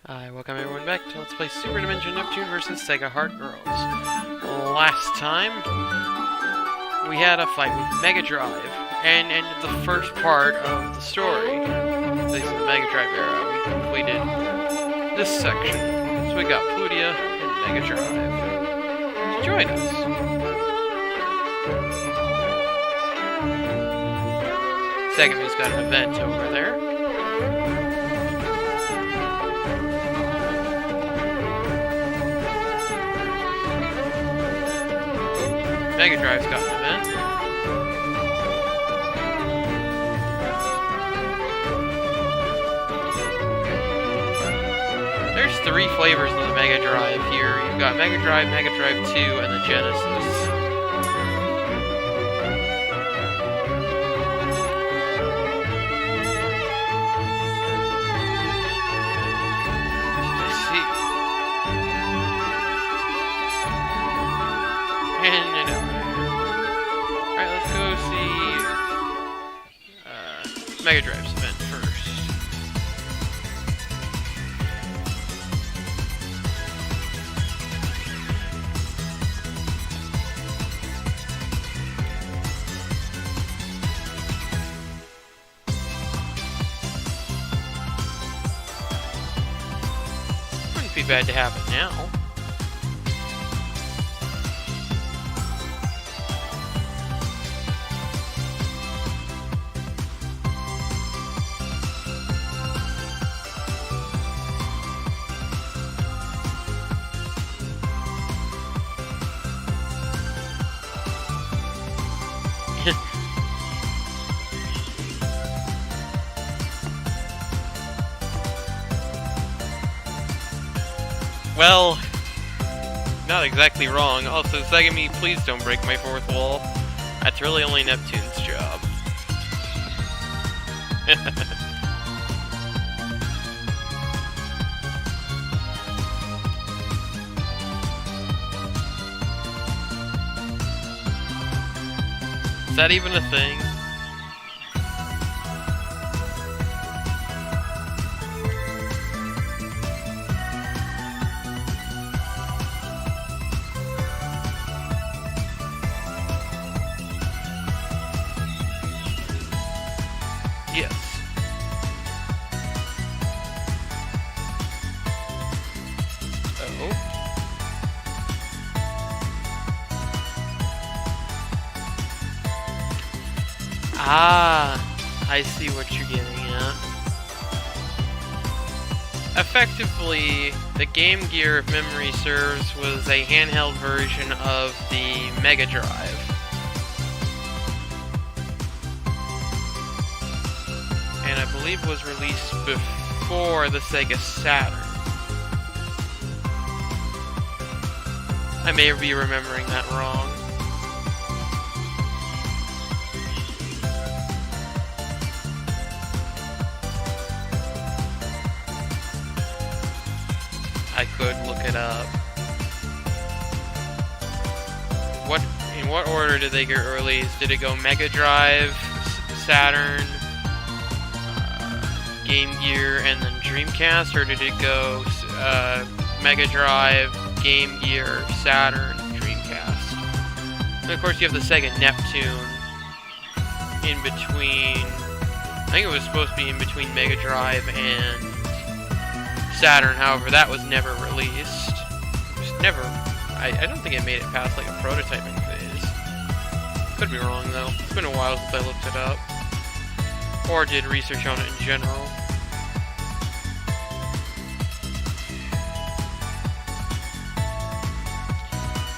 Hi, welcome everyone back to Let's Play Superdimension Neptune versus Sega Hard Girls. Last time, we had a fight with Mega Drive, and ended the first part of the story. At least in the Mega Drive era, we completed this section. So we got Plutia and Mega Drive. So join us. Sega's got an event over there. Mega Drive's got an event. There's 3 flavors of the Mega Drive here. You've got Mega Drive 2, and the Genesis. Let's see. And Alright, let's go see Mega Drive's event first. Wouldn't be bad to have it now. Well, not exactly wrong. Also, Sega, please don't break my fourth wall. That's really only Neptune's job. Is that even a thing? Yes. Oh. Ah, I see what you're getting at. Effectively, the Game Gear, if memory serves, was a handheld version of the Mega Drive. And I believe was released before the Sega Saturn. I may be remembering that wrong. I could look it up. In what order did they get released? Did it go Mega Drive, Saturn, Game Gear, and then Dreamcast, or did it go Mega Drive, Game Gear, Saturn, Dreamcast? And of course you have the Sega Neptune in between. I think it was supposed to be in between Mega Drive and Saturn, however that was never released. It was never, I don't think it made it past like a prototyping phase. Could be wrong though. It's been a while since I looked it up. Or did research on it in general.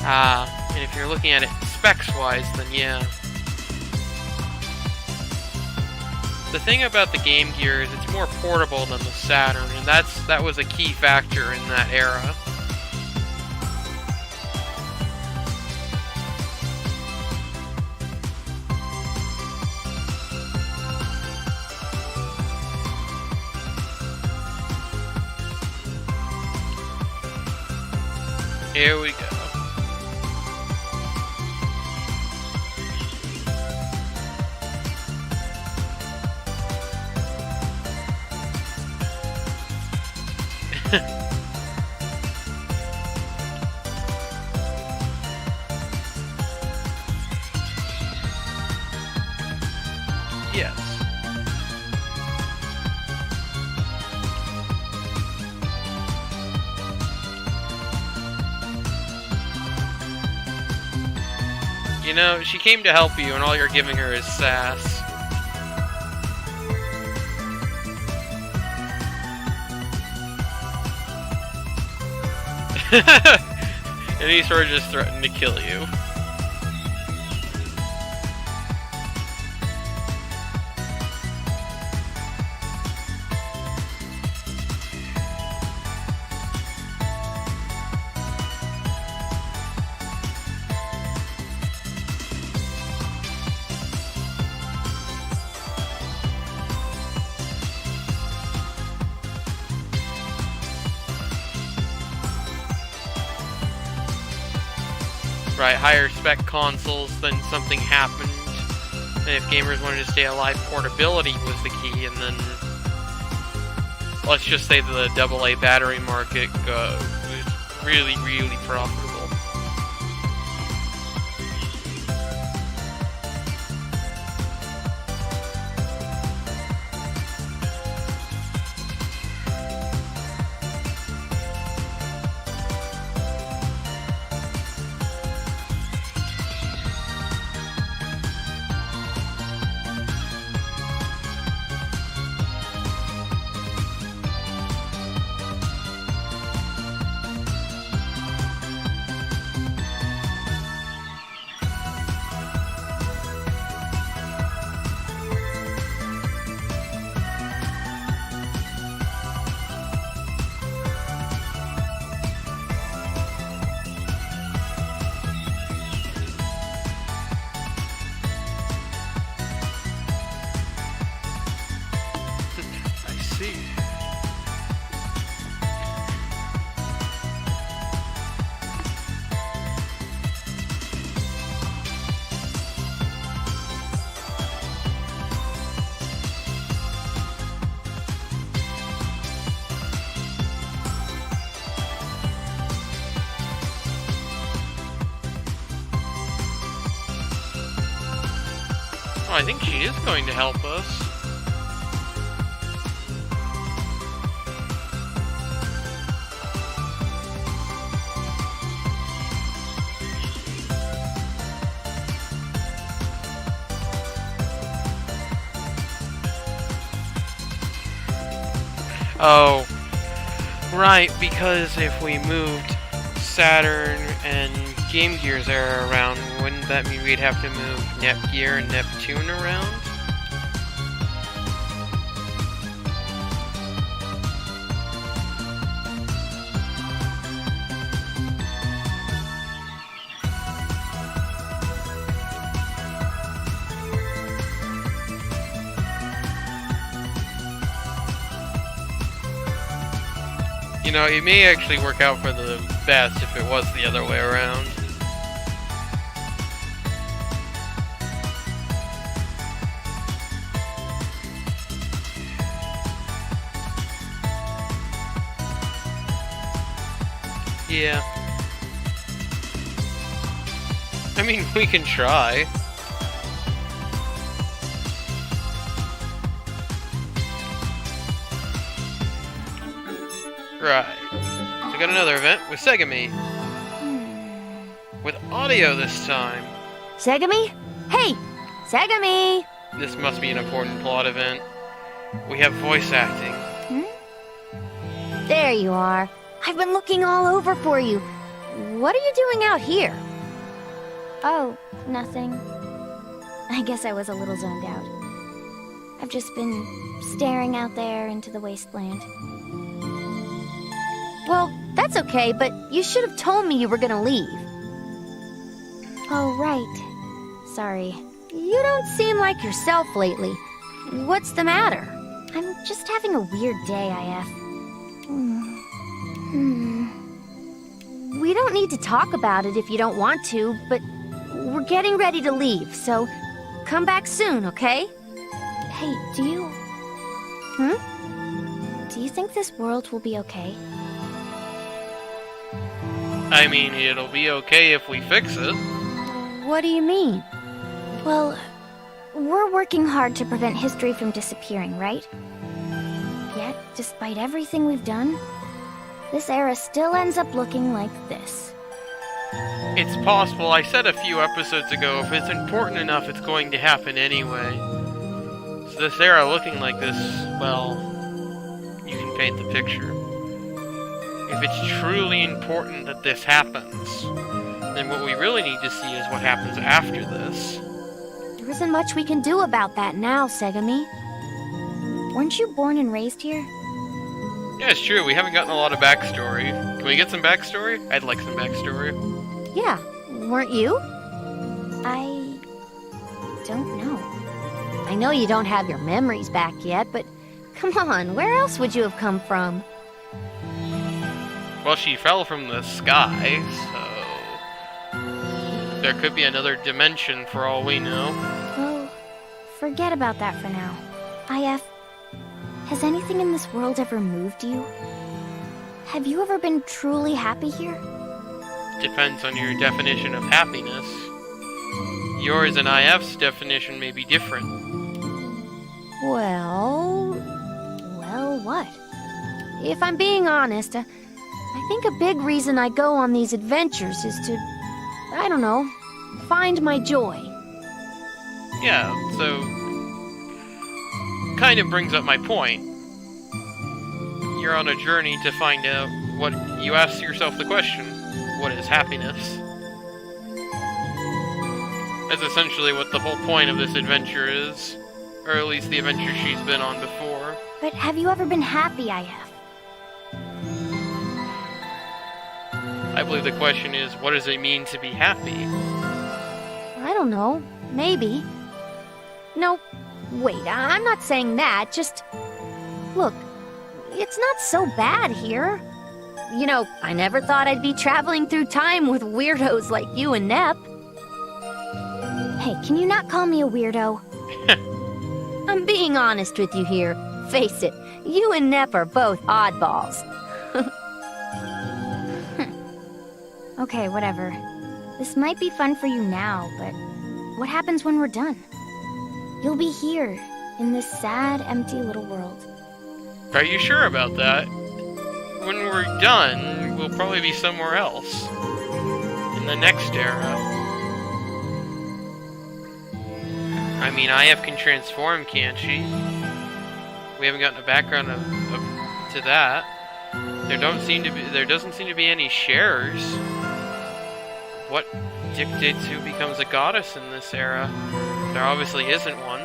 And if you're looking at it specs-wise, then yeah. The thing about the Game Gear is it's more portable than the Saturn, and that was a key factor in that era. Here we go. Yes. You know, she came to help you, and all you're giving her is sass. And he sort of just threatened to kill you. Right, higher spec consoles, then something happened, and if gamers wanted to stay alive, portability was the key, and then let's just say the AA battery market was really, really profitable. I think she is going to help us. Oh, right, because if we moved Saturn and Game Gear's era around, wouldn't that mean we'd have to move Netgear and Neptune around? You know, it may actually work out for the best if it was the other way around. Yeah. I mean, we can try. Right. So we got another event with Segami. With audio this time. Segami? Hey! Segami! This must be an important plot event. We have voice acting. There you are. I've been looking all over for you. What are you doing out here? Oh, nothing. I guess I was a little zoned out. I've just been staring out there into the wasteland. Well, that's okay, but you should have told me you were gonna leave. Oh, right. Sorry. You don't seem like yourself lately. What's the matter? I'm just having a weird day, IF. We don't need to talk about it if you don't want to, but we're getting ready to leave, so come back soon, okay? Hey, do you... Do you think this world will be okay? I mean, it'll be okay if we fix it. What do you mean? Well, we're working hard to prevent history from disappearing, right? Yet, despite everything we've done, this era still ends up looking like this. It's possible. I said a few episodes ago, if it's important enough, it's going to happen anyway. So this era looking like this, well, you can paint the picture. If it's truly important that this happens, then what we really need to see is what happens after this. There isn't much we can do about that now, Segami. Weren't you born and raised here? Yeah, it's true. We haven't gotten a lot of backstory. Can we get some backstory? I'd like some backstory. Yeah, weren't you? I don't know. I know you don't have your memories back yet, but come on, where else would you have come from? Well, she fell from the sky, so there could be another dimension for all we know. Well, forget about that for now. IF, has anything in this world ever moved you? Have you ever been truly happy here? Depends on your definition of happiness. Yours and IF's definition may be different. Well, what? If I'm being honest, I think a big reason I go on these adventures is to, I don't know, find my joy. Yeah, so kind of brings up my point. You're on a journey to find out what you ask yourself the question, what is happiness? That's essentially what the whole point of this adventure is, or at least the adventure she's been on before. But have you ever been happy, IF? I believe the question is, what does it mean to be happy? I don't know. Maybe. No, wait, I'm not saying that, just... Look, it's not so bad here. You know, I never thought I'd be traveling through time with weirdos like you and Nep. Hey, can you not call me a weirdo? I'm being honest with you here. Face it, you and Nep are both oddballs. Okay, whatever. This might be fun for you now, but what happens when we're done? You'll be here, in this sad, empty little world. Are you sure about that? When we're done, we'll probably be somewhere else. In the next era. I mean, IF can transform, can't she? We haven't gotten a background to that. There doesn't seem to be any shares. What dictates who becomes a goddess in this era? There obviously isn't one.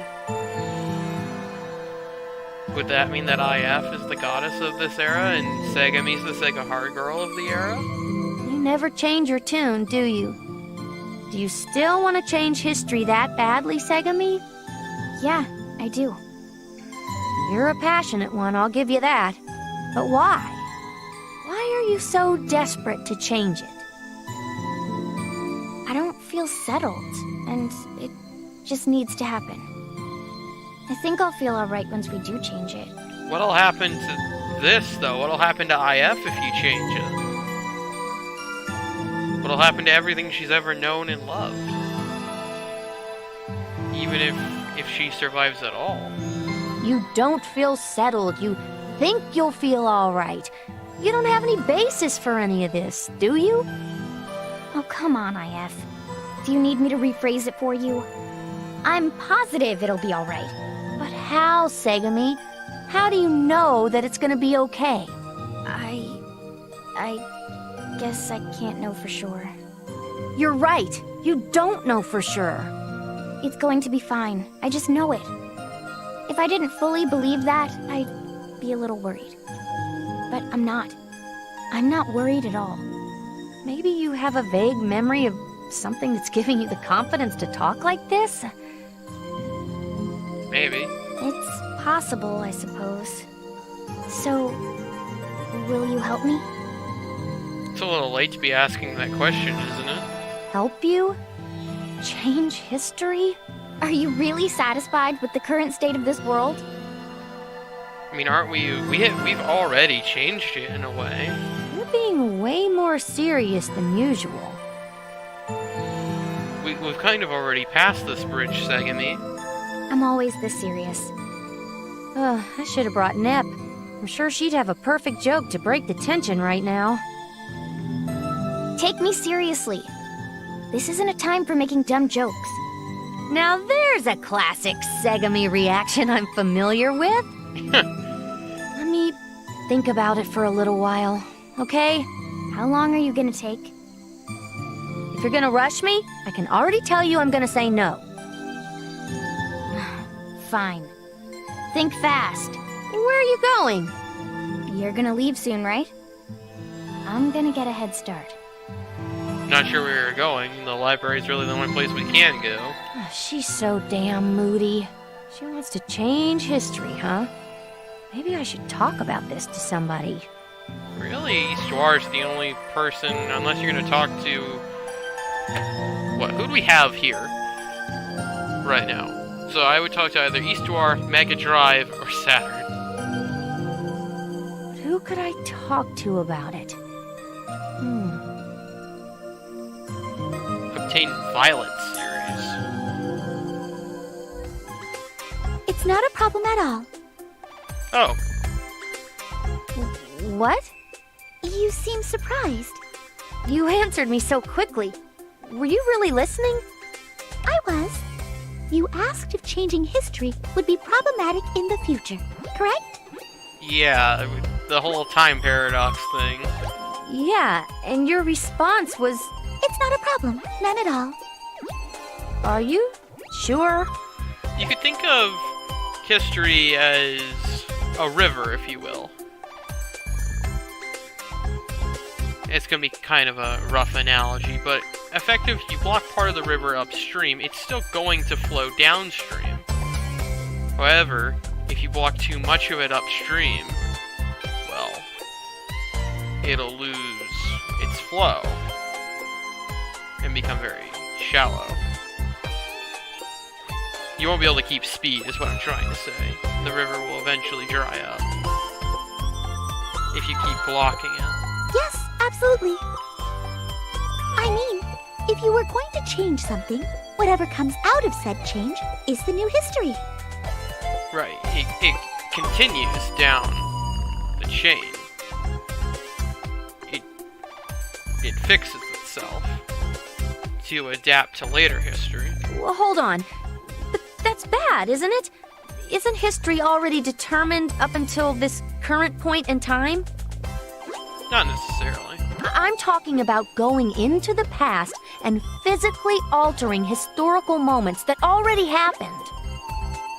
Would that mean that IF is the goddess of this era and Segami's the Sega hard girl of the era? You never change your tune, do you? Do you still want to change history that badly, Segami? Yeah, I do. You're a passionate one, I'll give you that. But why? Why are you so desperate to change it? I don't feel settled, and it just needs to happen. I think I'll feel alright once we do change it. What'll happen to this, though? What'll happen to IF if you change it? What'll happen to everything she's ever known and loved? Even if she survives at all. You don't feel settled. You think you'll feel alright. You don't have any basis for any of this, do you? Oh, come on, IF. Do you need me to rephrase it for you? I'm positive it'll be alright. But how, Segami? How do you know that it's gonna be okay? I guess I can't know for sure. You're right. You don't know for sure. It's going to be fine. I just know it. If I didn't fully believe that, I'd be a little worried. But I'm not. I'm not worried at all. Maybe you have a vague memory of something that's giving you the confidence to talk like this? Maybe. It's possible, I suppose. So, will you help me? It's a little late to be asking that question, isn't it? Help you? Change history? Are you really satisfied with the current state of this world? I mean, aren't we? We've already changed it in a way. You're being way more serious than usual. We've kind of already passed this bridge, Segami. I'm always this serious. Ugh, I should have brought Nep. I'm sure she'd have a perfect joke to break the tension right now. Take me seriously. This isn't a time for making dumb jokes. Now there's a classic Segami reaction I'm familiar with. Let me think about it for a little while, okay? How long are you gonna take? If you're gonna rush me, I can already tell you I'm gonna say no. Fine. Think fast. Where are you going? You're gonna leave soon, right? I'm gonna get a head start. Not sure where you're going. The library's really the only place we can go. She's so damn moody. She wants to change history, huh? Maybe I should talk about this to somebody. Really? Eastwar's the only person, unless you're gonna talk to... What? Who do we have here? Right now. So I would talk to either Eastwar, Mega Drive, or Saturn. Who could I talk to about it? Obtain Violet series. It's not a problem at all. Oh. What? You seem surprised. You answered me so quickly. Were you really listening? I was. You asked if changing history would be problematic in the future, correct? Yeah, the whole time paradox thing. Yeah, and your response was... It's not a problem, none at all. Are you sure? You could think of history as a river, if you will. It's gonna be kind of a rough analogy, but effective, you block part of the river upstream, it's still going to flow downstream. However, if you block too much of it upstream, well, it'll lose its flow and become very shallow. You won't be able to keep speed, is what I'm trying to say. The river will eventually dry up if you keep blocking it. Yes, absolutely. I mean, if you were going to change something, whatever comes out of said change is the new history. Right, it continues down the chain. It fixes itself to adapt to later history. Well, hold on. That's bad, isn't it? Isn't history already determined up until this current point in time? Not necessarily. I'm talking about going into the past and physically altering historical moments that already happened.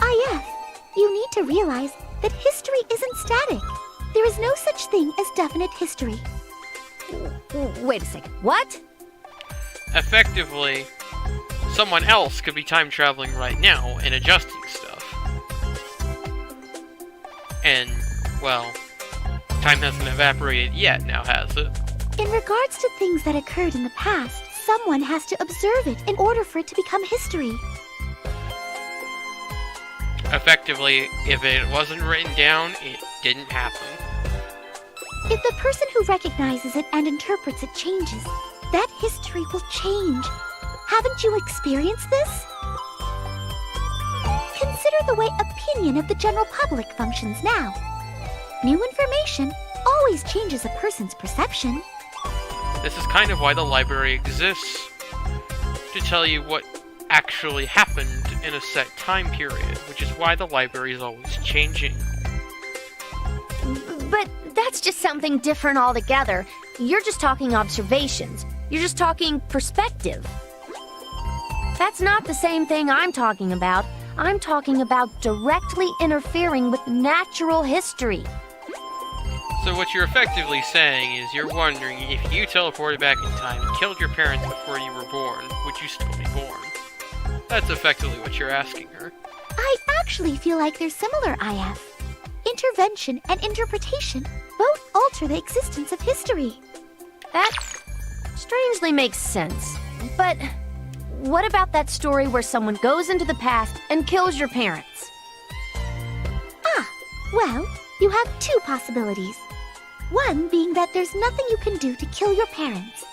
IF, you need to realize that history isn't static. There is no such thing as definite history. Wait a second. What? Effectively, someone else could be time traveling right now and adjusting stuff. And, well, time hasn't evaporated yet, now has it? In regards to things that occurred in the past, someone has to observe it in order for it to become history. Effectively, if it wasn't written down, it didn't happen. If the person who recognizes it and interprets it changes, that history will change. Haven't you experienced this? Consider the way opinion of the general public functions now. New information always changes a person's perception. This is kind of why the library exists. To tell you what actually happened in a set time period, which is why the library is always changing. But that's just something different altogether. You're just talking observations. You're just talking perspective. That's not the same thing I'm talking about. I'm talking about directly interfering with natural history. So what you're effectively saying is you're wondering if you teleported back in time and killed your parents before you were born, would you still be born? That's effectively what you're asking her. I actually feel like they're similar, IF. Intervention and interpretation both alter the existence of history. That strangely makes sense. But what about that story where someone goes into the past and kills your parents? Well, you have two possibilities. One being that there's nothing you can do to kill your parents.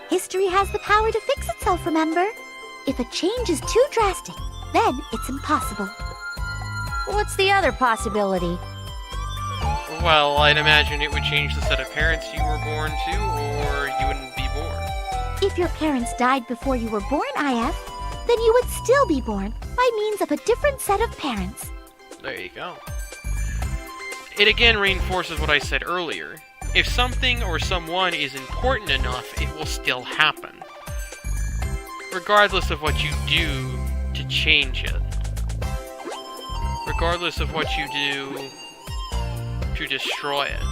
History has the power to fix itself, remember? If a change is too drastic, then it's impossible. What's the other possibility? Well, I'd imagine it would change the set of parents you were born to, or you wouldn't be born. If your parents died before you were born, IF, then you would still be born by means of a different set of parents. There you go. It again reinforces what I said earlier. If something or someone is important enough, it will still happen. Regardless of what you do to change it. Regardless of what you do to destroy it.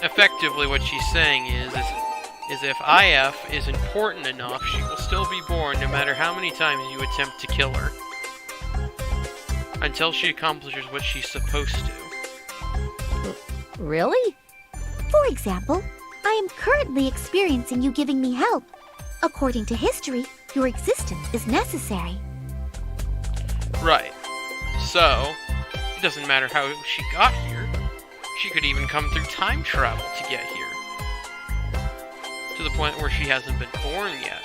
Effectively, what she's saying is if IF is important enough, she will still be born no matter how many times you attempt to kill her. Until she accomplishes what she's supposed to. Really? For example, I am currently experiencing you giving me help. According to history, your existence is necessary. Right. So, it doesn't matter how she got here. She could even come through time travel to get here. To the point where she hasn't been born yet.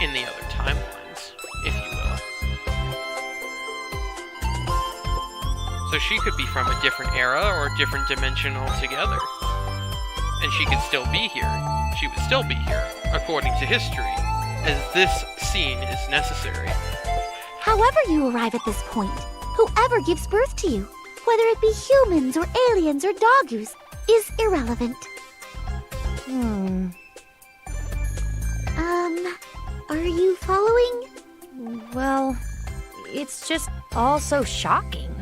In the other timelines, if you will. So she could be from a different era or a different dimension altogether. And she could still be here. She would still be here, according to history, as this scene is necessary. However you arrive at this point, whoever gives birth to you, whether it be humans or aliens or doggoos, is irrelevant. Are you following? Well, it's just all so shocking.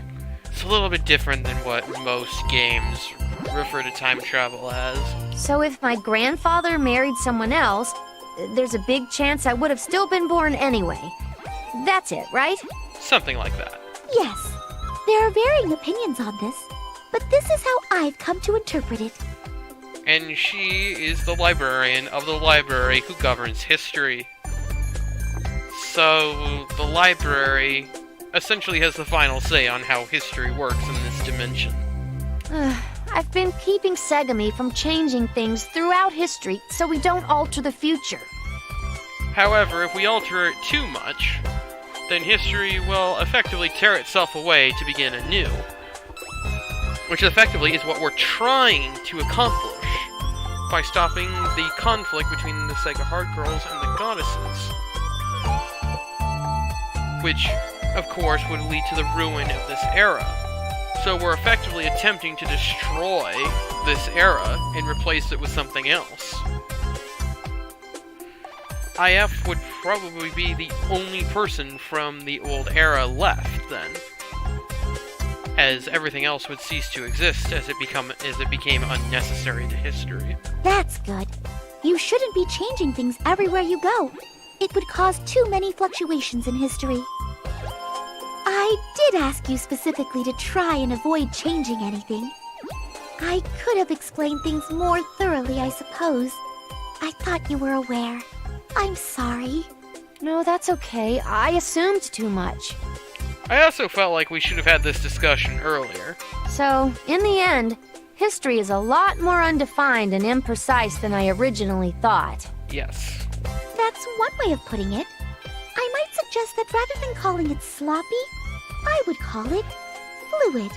It's a little bit different than what most games refer to time travel as. So if my grandfather married someone else, there's a big chance I would have still been born anyway. That's it, right? Something like that. Yes. There are varying opinions on this, but this is how I've come to interpret it. And she is the librarian of the library who governs history. So, the library essentially has the final say on how history works in this dimension. I've been keeping Segami from changing things throughout history so we don't alter the future. However, if we alter it too much, then history will effectively tear itself away to begin anew. Which effectively is what we're trying to accomplish by stopping the conflict between the Sega Hard Girls and the Goddesses. Which, of course, would lead to the ruin of this era. So we're effectively attempting to destroy this era and replace it with something else. IF would probably be the only person from the old era left, then. As everything else would cease to exist as it became unnecessary to history. That's good. You shouldn't be changing things everywhere you go. It would cause too many fluctuations in history. I did ask you specifically to try and avoid changing anything. I could have explained things more thoroughly, I suppose. I thought you were aware. I'm sorry. No, that's okay. I assumed too much. I also felt like we should have had this discussion earlier. So, in the end, history is a lot more undefined and imprecise than I originally thought. Yes. That's one way of putting it. I might suggest that rather than calling it sloppy, I would call it fluid.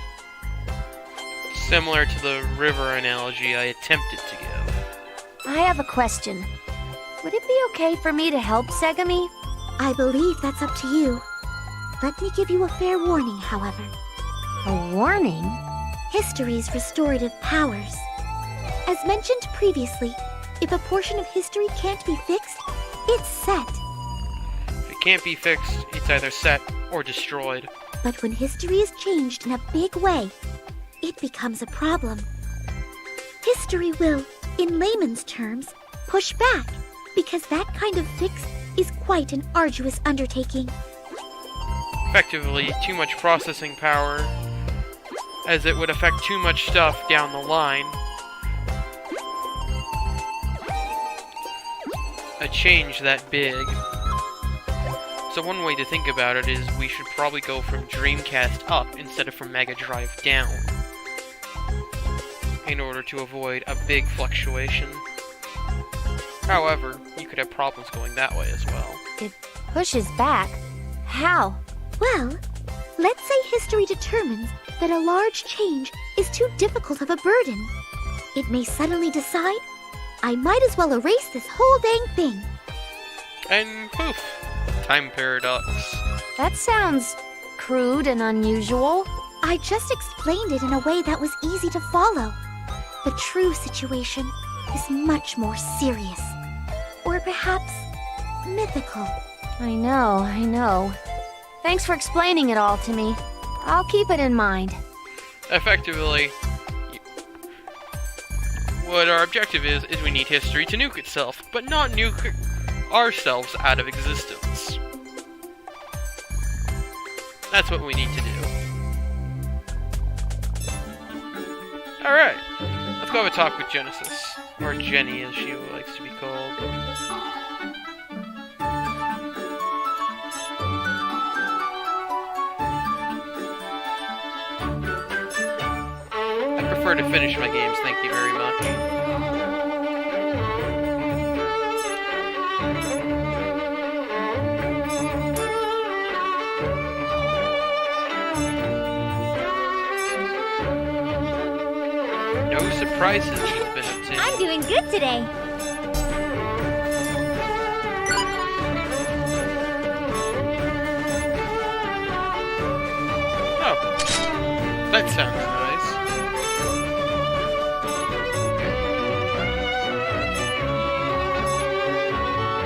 Similar to the river analogy I attempted to give. I have a question. Would it be okay for me to help Segami? I believe that's up to you. Let me give you a fair warning, however. A warning? History's restorative powers. As mentioned previously, if a portion of history can't be fixed, it's set. If it can't be fixed, it's either set or destroyed. But when history is changed in a big way, it becomes a problem. History will, in layman's terms, push back, because that kind of fix is quite an arduous undertaking. Effectively, too much processing power, as it would affect too much stuff down the line. A change that big. So one way to think about it is we should probably go from Dreamcast up instead of from Mega Drive down, in order to avoid a big fluctuation. However, you could have problems going that way as well. It pushes back? How? Well, let's say history determines that a large change is too difficult of a burden. It may suddenly decide, I might as well erase this whole dang thing. And poof! Time paradox. That sounds crude and unusual. I just explained it in a way that was easy to follow. The true situation is much more serious. Or perhaps mythical. I know. Thanks for explaining it all to me. I'll keep it in mind. Effectively, what our objective is we need history to nuke itself, but not nuke ourselves out of existence. That's what we need to do. Alright, let's go have a talk with Genesis. Or Jenny, as she likes to be called. I prefer to finish my games, thank you very much. No surprises have been obtained. I'm doing good today. Oh, that sounds nice.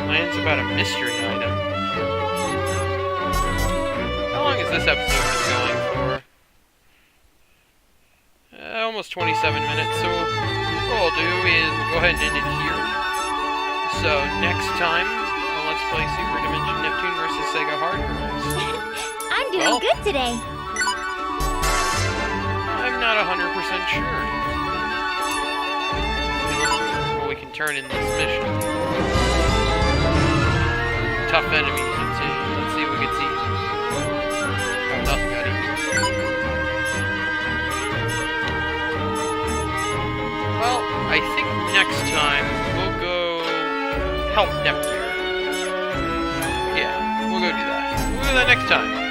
Lands about a mystery item. How long has this episode been going for? Almost 27 minutes, so what we'll do is we'll go ahead and end it here. So next time, let's play Superdimension Neptune versus Sega Hardware. I'm doing good today. I'm not 100% sure. What we can turn in this mission. Tough enemies, let's see what we can see. Oh, nothing got eaten. Well, I think next time we'll go help Neptune. Yeah, we'll go do that. We'll do that next time.